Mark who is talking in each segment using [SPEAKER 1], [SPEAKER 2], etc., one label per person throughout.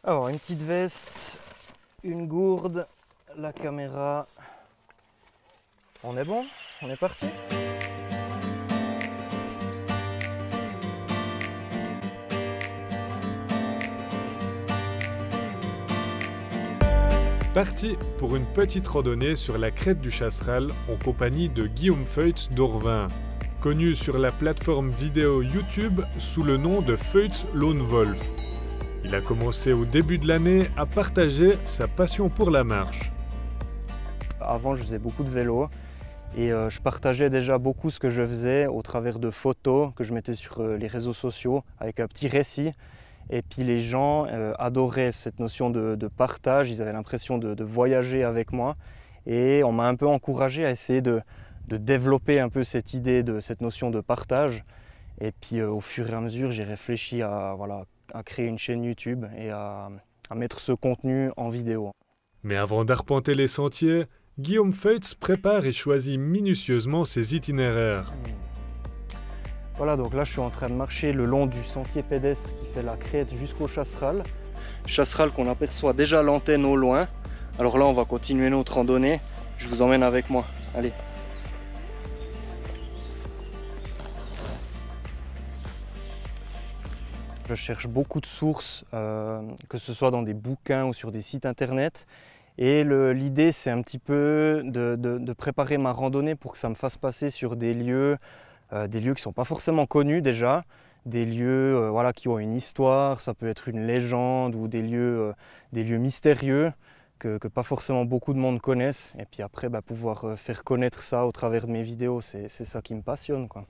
[SPEAKER 1] Alors, une petite veste, une gourde, la caméra. On est bon? On est parti?
[SPEAKER 2] Parti pour une petite randonnée sur la crête du Chasseral en compagnie de Guillaume Feut d'Orvin, connu sur la plateforme vidéo YouTube sous le nom de Feut Lone Wolf. Il a commencé au début de l'année à partager sa passion pour la marche.
[SPEAKER 1] Avant, je faisais beaucoup de vélo et je partageais déjà beaucoup ce que je faisais au travers de photos que je mettais sur les réseaux sociaux avec un petit récit. Et puis les gens adoraient cette notion de partage, ils avaient l'impression de voyager avec moi. Et on m'a un peu encouragé à essayer de développer un peu cette idée de cette notion de partage. Et puis au fur et à mesure, j'ai réfléchi à créer une chaîne YouTube et à mettre ce contenu en vidéo.
[SPEAKER 2] Mais avant d'arpenter les sentiers, Guillaume Feut prépare et choisit minutieusement ses itinéraires.
[SPEAKER 1] Voilà, donc là je suis en train de marcher le long du sentier pédestre qui fait la crête jusqu'au Chasseral. Chasseral qu'on aperçoit déjà l'antenne au loin. Alors là on va continuer notre randonnée. Je vous emmène avec moi. Allez. Je cherche beaucoup de sources, que ce soit dans des bouquins ou sur des sites internet. Et l'idée c'est un petit peu de préparer ma randonnée pour que ça me fasse passer sur des lieux qui ne sont pas forcément connus déjà, des lieux qui ont une histoire, ça peut être une légende ou des lieux mystérieux que pas forcément beaucoup de monde connaissent. Et puis après, pouvoir faire connaître ça au travers de mes vidéos, c'est ça qui me passionne, quoi.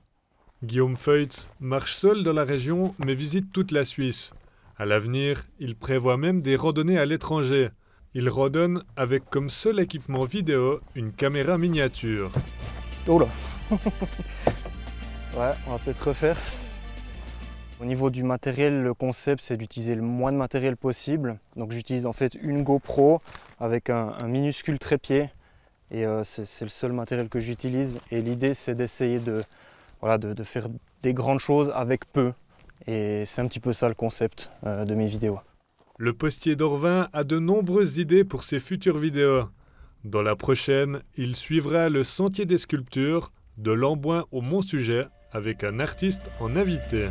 [SPEAKER 2] Guillaume Feut marche seul dans la région mais visite toute la Suisse. À l'avenir, il prévoit même des randonnées à l'étranger. Il randonne avec comme seul équipement vidéo une caméra miniature.
[SPEAKER 1] Oh là. Ouais, on va peut-être refaire. Au niveau du matériel, le concept c'est d'utiliser le moins de matériel possible. Donc j'utilise en fait une GoPro avec un minuscule trépied et c'est le seul matériel que j'utilise. Et l'idée c'est d'essayer de faire des grandes choses avec peu. Et c'est un petit peu ça le concept de mes vidéos.
[SPEAKER 2] Le postier d'Orvin a de nombreuses idées pour ses futures vidéos. Dans la prochaine, il suivra le sentier des sculptures de l'Amboin au Mont-Sujet avec un artiste en invité.